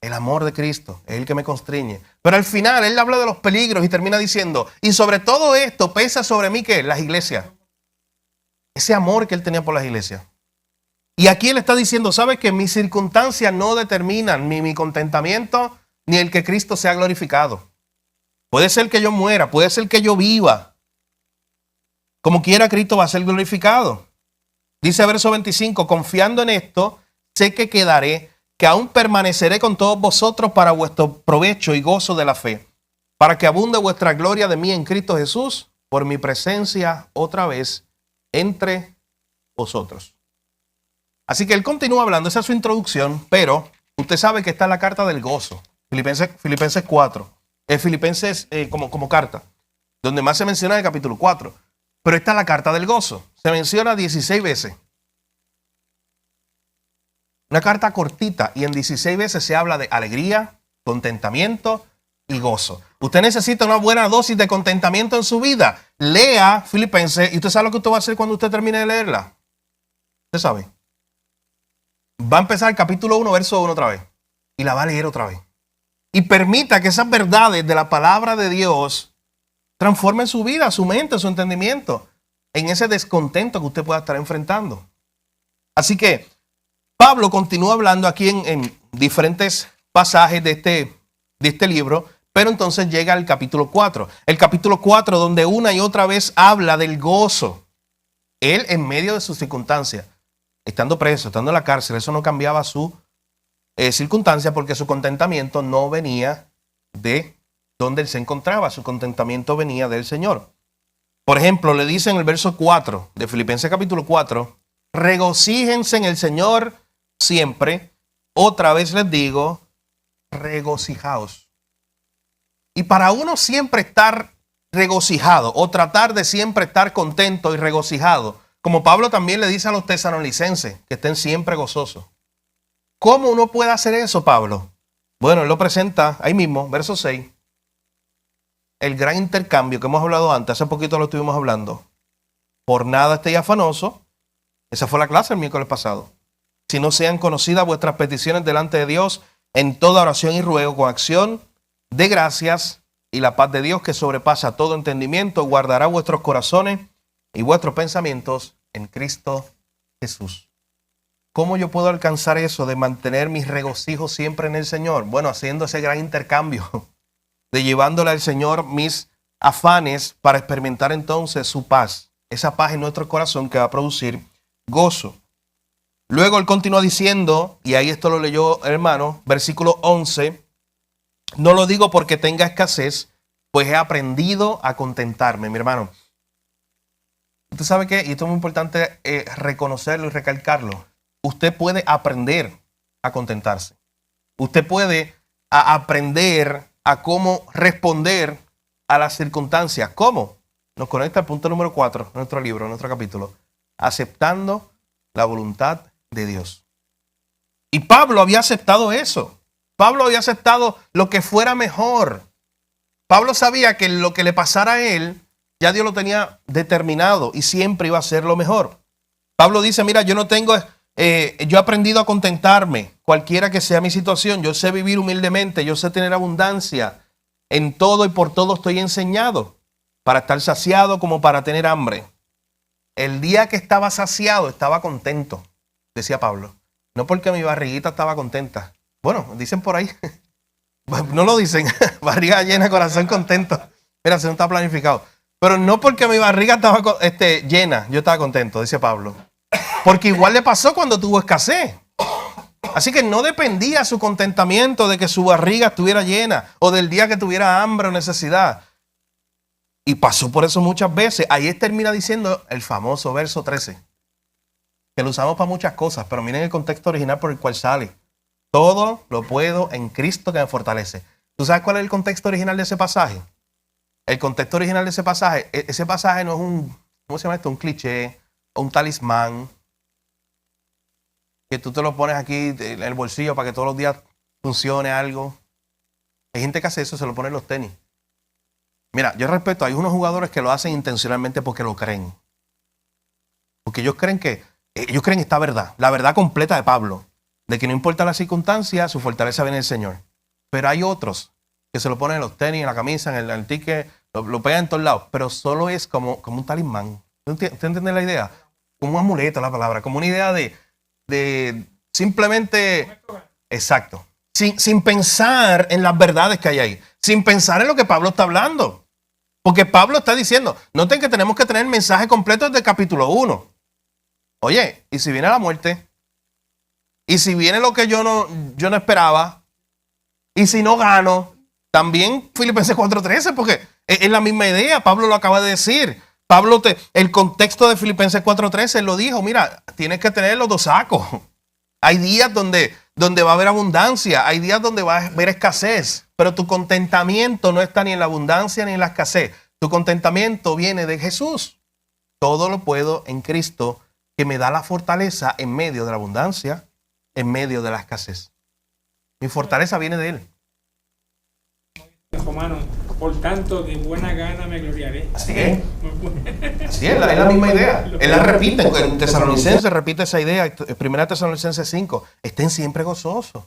el amor de Cristo es el que me constriñe. Pero al final él habla de los peligros y termina diciendo, y sobre todo esto pesa sobre mí, ¿qué? Las iglesias. Ese amor que él tenía por las iglesias. Y aquí él está diciendo, ¿sabes qué? Mis circunstancias no determinan ni mi contentamiento, ni el que Cristo sea glorificado. Puede ser que yo muera, puede ser que yo viva. Como quiera, Cristo va a ser glorificado. Dice verso 25, confiando en esto, sé que quedaré, que aún permaneceré con todos vosotros para vuestro provecho y gozo de la fe, para que abunde vuestra gloria de mí en Cristo Jesús, por mi presencia otra vez entre vosotros. Así que él continúa hablando, esa es su introducción, pero usted sabe que está en la carta del gozo, Filipenses 4, Filipenses como carta, donde más se menciona en el capítulo 4, pero esta es la carta del gozo, se menciona 16 veces. Una carta cortita y en 16 veces se habla de alegría, contentamiento y gozo. Usted necesita una buena dosis de contentamiento en su vida. Lea Filipenses y usted sabe lo que usted va a hacer cuando usted termine de leerla. Usted sabe. Va a empezar el capítulo 1, verso 1 otra vez. Y la va a leer otra vez. Y permita que esas verdades de la palabra de Dios transformen su vida, su mente, su entendimiento en ese descontento que usted pueda estar enfrentando. Así que Pablo continúa hablando aquí en diferentes pasajes de este libro, pero entonces llega al capítulo 4. El capítulo 4 donde una y otra vez habla del gozo. Él en medio de sus circunstancias, estando preso, estando en la cárcel, eso no cambiaba su circunstancia porque su contentamiento no venía de donde él se encontraba, su contentamiento venía del Señor. Por ejemplo, le dice en el verso 4 de Filipenses capítulo 4, regocíjense en el Señor siempre, otra vez les digo, regocijaos. Y para uno siempre estar regocijado o tratar de siempre estar contento y regocijado, como Pablo también le dice a los tesalonicenses, que estén siempre gozosos. ¿Cómo uno puede hacer eso, Pablo? Bueno, él lo presenta ahí mismo, verso 6. El gran intercambio que hemos hablado antes, hace poquito lo estuvimos hablando. Por nada estéis afanoso. Esa fue la clase el miércoles pasado. Si no sean conocidas vuestras peticiones delante de Dios en toda oración y ruego con acción de gracias, y la paz de Dios que sobrepasa todo entendimiento guardará vuestros corazones y vuestros pensamientos en Cristo Jesús. ¿Cómo yo puedo alcanzar eso de mantener mis regocijos siempre en el Señor? Bueno, haciendo ese gran intercambio de llevándole al Señor mis afanes para experimentar entonces su paz. Esa paz en nuestro corazón que va a producir gozo. Luego él continúa diciendo, y ahí esto lo leyó hermano, versículo 11, no lo digo porque tenga escasez, pues he aprendido a contentarme, mi hermano. Usted sabe que, y esto es muy importante reconocerlo y recalcarlo, usted puede aprender a contentarse. Usted puede aprender a cómo responder a las circunstancias. ¿Cómo? Nos conecta al punto número 4 de nuestro libro, de nuestro capítulo. Aceptando la voluntad de Dios. Y Pablo había aceptado eso. Pablo había aceptado lo que fuera mejor. Pablo sabía que lo que le pasara a él, ya Dios lo tenía determinado y siempre iba a ser lo mejor. Pablo dice, mira, yo he aprendido a contentarme, cualquiera que sea mi situación. Yo sé vivir humildemente, yo sé tener abundancia. En todo y por todo estoy enseñado, para estar saciado como para tener hambre. El día que estaba saciado, estaba contento, decía Pablo. No porque mi barriguita estaba contenta. Bueno, dicen por ahí. No lo dicen. Barriga llena, corazón contento. Mira, se no está planificado. Pero no porque mi barriga estaba llena, yo estaba contento, dice Pablo. Porque igual le pasó cuando tuvo escasez. Así que no dependía su contentamiento de que su barriga estuviera llena o del día que tuviera hambre o necesidad. Y pasó por eso muchas veces. Ahí termina diciendo el famoso verso 13. Que lo usamos para muchas cosas, pero miren el contexto original por el cual sale. Todo lo puedo en Cristo que me fortalece. ¿Tú sabes cuál es el contexto original de ese pasaje? El contexto original de ese pasaje no es ¿cómo se llama esto? Un cliché o un talismán que tú te lo pones aquí en el bolsillo para que todos los días funcione algo. Hay gente que hace eso, se lo pone en los tenis. Mira, yo respeto, hay unos jugadores que lo hacen intencionalmente porque lo creen. Porque ellos creen esta verdad, la verdad completa de Pablo, de que no importa la circunstancia, su fortaleza viene del Señor. Pero hay otros que se lo ponen en los tenis, en la camisa, en el ticket, lo pegan en todos lados, pero solo es como un talismán. ¿Usted entiende la idea? Como un amuleto la palabra, como una idea de simplemente, exacto, sin pensar en las verdades que hay ahí, sin pensar en lo que Pablo está hablando. Porque Pablo está diciendo, noten que tenemos que tener el mensaje completo desde el capítulo 1. Oye, ¿y si viene la muerte? ¿Y si viene lo que yo no esperaba? ¿Y si no gano? También Filipenses 4:13, porque es la misma idea, Pablo lo acaba de decir. El contexto de Filipenses 4:13, él lo dijo, mira, tienes que tener los dos sacos. Hay días donde va a haber abundancia, hay días donde va a haber escasez, pero tu contentamiento no está ni en la abundancia ni en la escasez. Tu contentamiento viene de Jesús. Todo lo puedo en Cristo, que me da la fortaleza en medio de la abundancia, en medio de la escasez. Mi fortaleza viene de Él. Romanos, por tanto, de buena gana me gloriaré. Así es. Así es la misma idea. Él la repite. En Tesalonicenses repite esa idea. En 1 Tesalonicenses 5. Estén siempre gozosos.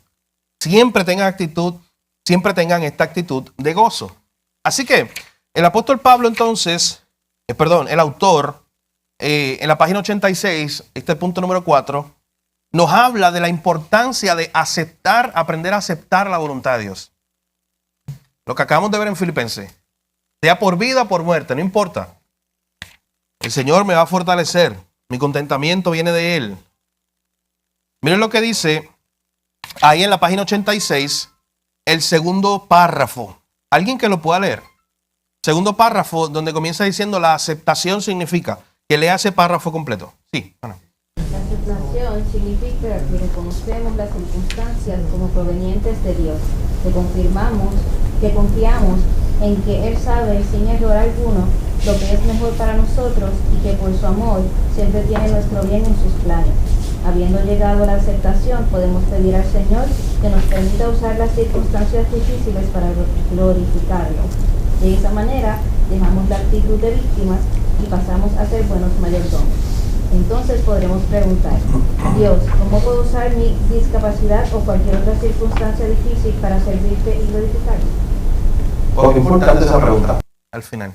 Siempre tengan esta actitud de gozo. Así que el apóstol Pablo entonces, el autor, en la página 86, este punto número 4, nos habla de la importancia de aprender a aceptar la voluntad de Dios. Lo que acabamos de ver en Filipenses. Sea por vida o por muerte, no importa. El Señor me va a fortalecer. Mi contentamiento viene de Él. Miren lo que dice ahí en la página 86, el segundo párrafo. ¿Alguien que lo pueda leer? Segundo párrafo, donde comienza diciendo la aceptación significa. Que lea ese párrafo completo. Sí, bueno. La aceptación significa que reconocemos las circunstancias como provenientes de Dios, que confiamos en que Él sabe sin error alguno lo que es mejor para nosotros y que por su amor siempre tiene nuestro bien en sus planes. Habiendo llegado a la aceptación, podemos pedir al Señor que nos permita usar las circunstancias difíciles para glorificarlo. De esa manera, dejamos la actitud de víctimas y pasamos a ser buenos mayordomos. Entonces podremos preguntar: Dios, ¿cómo puedo usar mi discapacidad o cualquier otra circunstancia difícil para servirte y glorificarte? Porque es importante esa pregunta. Al final,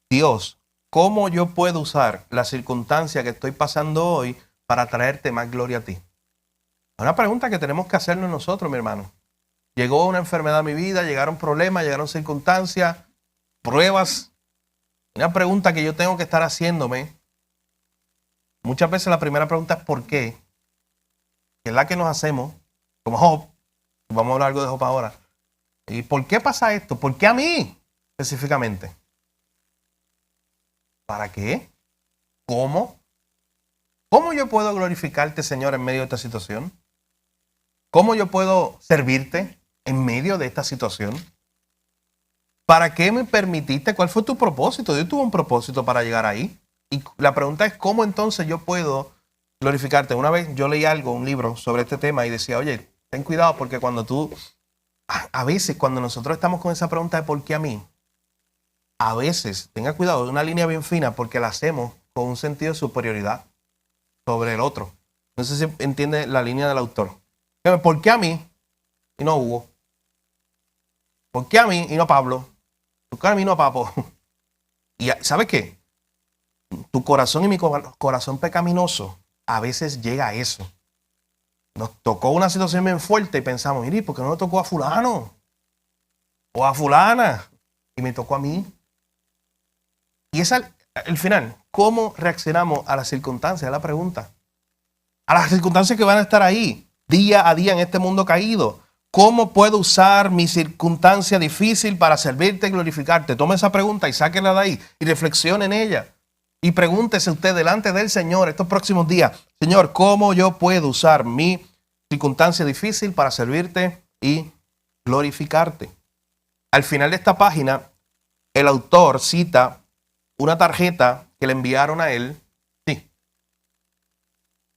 Dios, ¿cómo yo puedo usar la circunstancia que estoy pasando hoy para traerte más gloria a ti? Es una pregunta que tenemos que hacernos nosotros, mi hermano. Llegó una enfermedad a mi vida, llegaron problemas, llegaron circunstancias, pruebas. Una pregunta que yo tengo que estar haciéndome. Muchas veces la primera pregunta es ¿por qué? Que es la que nos hacemos, como Job. Vamos a hablar algo de Job ahora. ¿Y por qué pasa esto? ¿Por qué a mí específicamente? ¿Para qué? ¿Cómo? ¿Cómo yo puedo glorificarte, Señor, en medio de esta situación? ¿Cómo yo puedo servirte en medio de esta situación? ¿Para qué me permitiste? ¿Cuál fue tu propósito? Dios tuvo un propósito para llegar ahí. Y la pregunta es, ¿cómo entonces yo puedo glorificarte? Una vez yo leí un libro sobre este tema y decía, oye, ten cuidado porque a veces cuando nosotros estamos con esa pregunta de ¿por qué a mí? A veces, tenga cuidado, es una línea bien fina porque la hacemos con un sentido de superioridad sobre el otro. No sé si entiende la línea del autor. ¿Por qué a mí y no Hugo? ¿Por qué a mí y no Pablo? ¿Por qué a mí y no Papo? Y ¿sabes qué? Tu corazón y mi corazón pecaminoso a veces llega a eso. Nos tocó una situación bien fuerte y pensamos, mire, ¿por qué no le tocó a fulano? O a fulana. Y me tocó a mí. Y es al final, ¿cómo reaccionamos a las circunstancias? Es la pregunta. A las circunstancias que van a estar ahí, día a día en este mundo caído. ¿Cómo puedo usar mi circunstancia difícil para servirte y glorificarte? Tome esa pregunta y sáquela de ahí y reflexione en ella. Y pregúntese usted delante del Señor estos próximos días, Señor, ¿cómo yo puedo usar mi circunstancia difícil para servirte y glorificarte? Al final de esta página, el autor cita una tarjeta que le enviaron a él. Sí.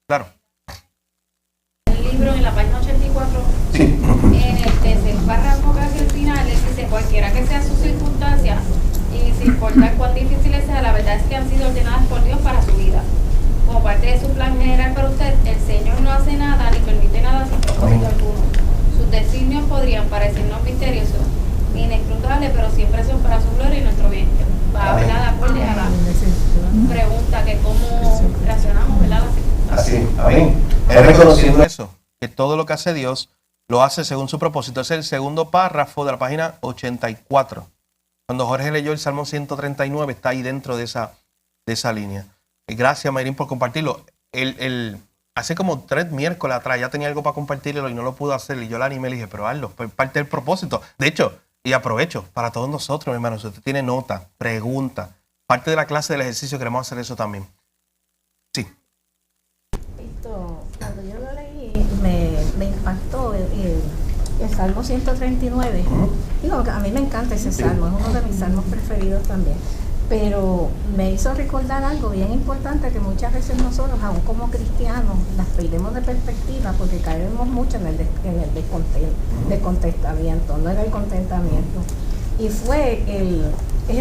Claro. El libro en la página 84, sí. En el tercer párrafo casi al final, él dice, cualquiera que sea su circunstancia, y sin importar cuán difíciles sea, la verdad es que han sido ordenadas por Dios para su vida. Como parte de su plan general para usted, el Señor no hace nada ni permite nada sin propósito alguno. Sus designios podrían parecernos misteriosos ni inescrutables, pero siempre son para su gloria y nuestro bien. Va a ver nada acorde a la pregunta que cómo reaccionamos, ¿verdad? Así, amén. Es reconociendo eso, que todo lo que hace Dios lo hace según su propósito. Es el segundo párrafo de la página 84. Cuando Jorge leyó el Salmo 139, está ahí dentro de esa línea. Y gracias, Mayrín, por compartirlo. Hace como 3 miércoles atrás ya tenía algo para compartirlo y no lo pudo hacer. Y yo la animé y le dije, pero hazlo, pues parte del propósito. De hecho, y aprovecho para todos nosotros, mi hermano, si usted tiene nota, pregunta, parte de la clase del ejercicio queremos hacer eso también. Sí. Cuando yo lo leí, me impactó el Salmo 139. Digo, a mí me encanta ese salmo, es uno de mis salmos preferidos también. Pero me hizo recordar algo bien importante que muchas veces nosotros, aún como cristianos, las perdemos de perspectiva porque caemos mucho en el descontentamiento, no en el contentamiento. Y fue el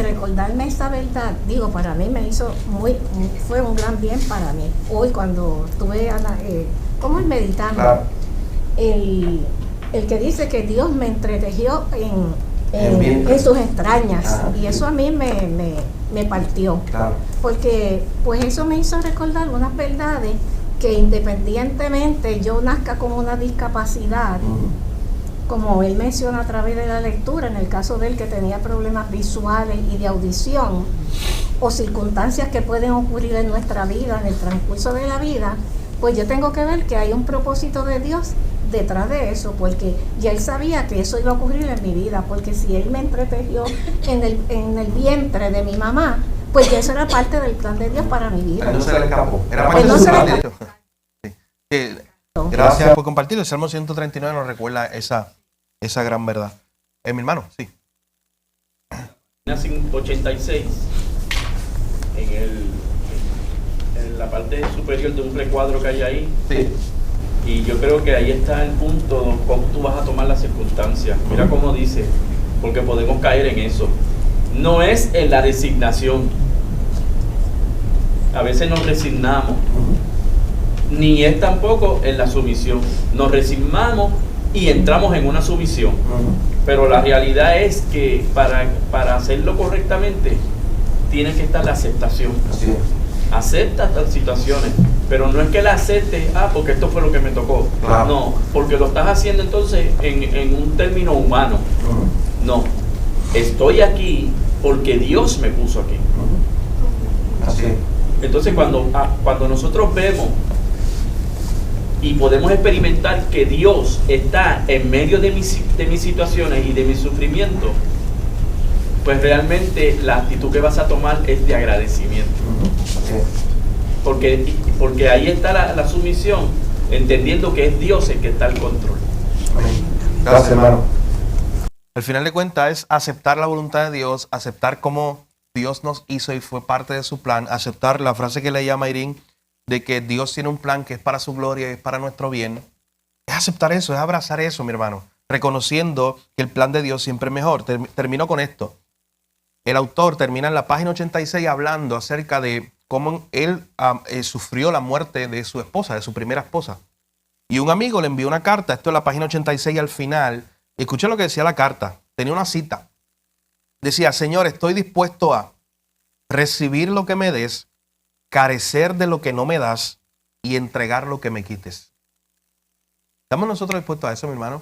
recordarme esa verdad, digo, para mí fue un gran bien para mí. Hoy cuando estuve como meditando, claro. El que dice que Dios me entretejió en sus entrañas, claro. Y eso a mí me partió, claro. Porque pues eso me hizo recordar unas verdades que independientemente yo nazca con una discapacidad, como él menciona a través de la lectura, en el caso de él que tenía problemas visuales y de audición, o circunstancias que pueden ocurrir en nuestra vida, en el transcurso de la vida, pues yo tengo que ver que hay un propósito de Dios detrás de eso, porque ya él sabía que eso iba a ocurrir en mi vida, porque si él me entretejió en el vientre de mi mamá, pues ya eso era parte del plan de Dios para mi vida. No se le escapó, era parte de su plan, de hecho. Sí. Gracias por compartirlo. El Salmo 139 nos recuerda esa gran verdad. Mi hermano, sí. 86 en la parte superior de un recuadro que hay ahí. Sí. Y yo creo que ahí está el punto de cómo tú vas a tomar las circunstancias. Mira cómo dice, porque podemos caer en eso. No es en la resignación. A veces nos resignamos. Ni es tampoco en la sumisión. Nos resignamos y entramos en una sumisión. Pero la realidad es que para hacerlo correctamente tiene que estar la aceptación. Así es. Acepta estas situaciones, pero no es que la aceptes, porque esto fue lo que me tocó. Claro. No, porque lo estás haciendo entonces en un término humano. No, estoy aquí porque Dios me puso aquí. Así es. Entonces cuando nosotros vemos y podemos experimentar que Dios está en medio de mis situaciones y de mi sufrimiento, pues realmente la actitud que vas a tomar es de agradecimiento. Porque ahí está la sumisión, entendiendo que es Dios el que está al control. Gracias, hermano. Al final de cuentas es aceptar la voluntad de Dios, aceptar cómo Dios nos hizo y fue parte de su plan, aceptar la frase que leía Mayrín de que Dios tiene un plan que es para su gloria y es para nuestro bien. Es aceptar eso, es abrazar eso, mi hermano, reconociendo que el plan de Dios siempre es mejor. Termino con esto. El autor termina en la página 86 hablando acerca de cómo él sufrió la muerte de su esposa, de su primera esposa. Y un amigo le envió una carta, esto es la página 86 al final, y escuché lo que decía la carta. Tenía una cita. Decía: Señor, estoy dispuesto a recibir lo que me des, carecer de lo que no me das y entregar lo que me quites. ¿Estamos nosotros dispuestos a eso, mi hermano?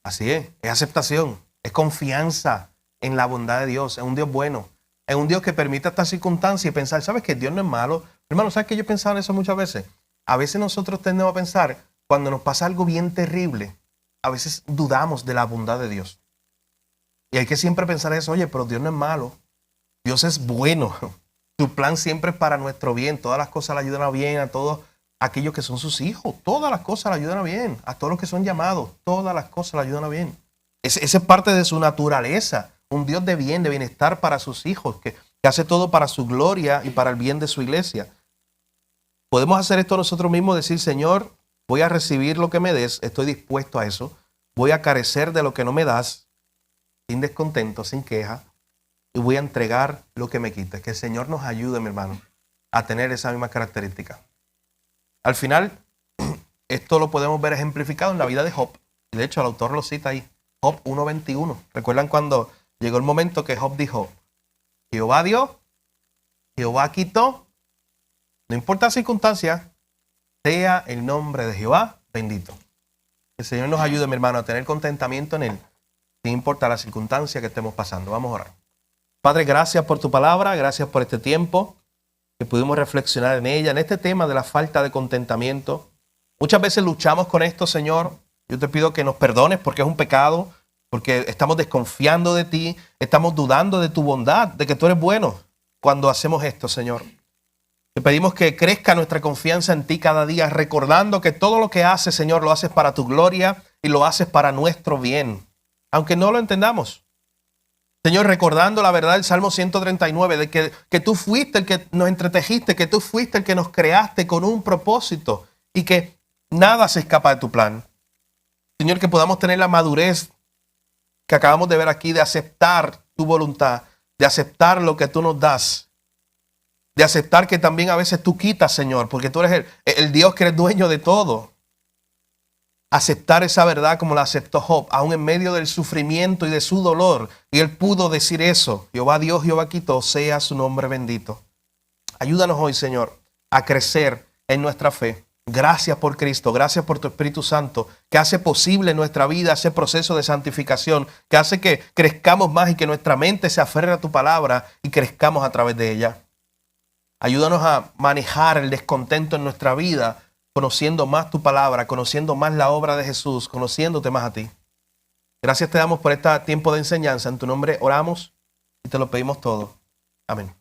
Así es aceptación, es confianza en la bondad de Dios, en un Dios bueno, en un Dios que permite estas circunstancias y pensar, ¿sabes que Dios no es malo? Hermano, ¿sabes que yo he pensado en eso muchas veces? A veces nosotros tendemos a pensar, cuando nos pasa algo bien terrible, a veces dudamos de la bondad de Dios. Y hay que siempre pensar eso, oye, pero Dios no es malo, Dios es bueno, su plan siempre es para nuestro bien, todas las cosas le ayudan a bien a todos aquellos que son sus hijos, todas las cosas le ayudan a bien, a todos los que son llamados, todas las cosas le ayudan a bien. Esa es parte de su naturaleza. Un Dios de bien, de bienestar para sus hijos, que hace todo para su gloria y para el bien de su iglesia. Podemos hacer esto nosotros mismos, decir: Señor, voy a recibir lo que me des, estoy dispuesto a eso, voy a carecer de lo que no me das, sin descontento, sin queja, y voy a entregar lo que me quites. Que el Señor nos ayude, mi hermano, a tener esa misma característica. Al final, esto lo podemos ver ejemplificado en la vida de Job. De hecho, el autor lo cita ahí, Job 1:21. ¿Recuerdan cuando llegó el momento que Job dijo: Jehová dio, Jehová quitó, no importa la circunstancia, sea el nombre de Jehová bendito? Que el Señor nos ayude, mi hermano, a tener contentamiento en Él, sin importar la circunstancia que estemos pasando. Vamos a orar. Padre, gracias por tu palabra, gracias por este tiempo que pudimos reflexionar en ella, en este tema de la falta de contentamiento. Muchas veces luchamos con esto, Señor. Yo te pido que nos perdones porque es un pecado, porque estamos desconfiando de ti, estamos dudando de tu bondad, de que tú eres bueno cuando hacemos esto, Señor. Te pedimos que crezca nuestra confianza en ti cada día, recordando que todo lo que haces, Señor, lo haces para tu gloria y lo haces para nuestro bien, aunque no lo entendamos. Señor, recordando la verdad del Salmo 139, de que tú fuiste el que nos entretejiste, que tú fuiste el que nos creaste con un propósito y que nada se escapa de tu plan. Señor, que podamos tener la madurez que acabamos de ver aquí, de aceptar tu voluntad, de aceptar lo que tú nos das, de aceptar que también a veces tú quitas, Señor, porque tú eres el Dios que eres dueño de todo. Aceptar esa verdad como la aceptó Job, aún en medio del sufrimiento y de su dolor. Y él pudo decir eso: Jehová dio, Jehová quitó, sea su nombre bendito. Ayúdanos hoy, Señor, a crecer en nuestra fe. Gracias por Cristo, gracias por tu Espíritu Santo, que hace posible en nuestra vida ese proceso de santificación, que hace que crezcamos más y que nuestra mente se aferre a tu palabra y crezcamos a través de ella. Ayúdanos a manejar el descontento en nuestra vida, conociendo más tu palabra, conociendo más la obra de Jesús, conociéndote más a ti. Gracias te damos por este tiempo de enseñanza. En tu nombre oramos y te lo pedimos todo. Amén.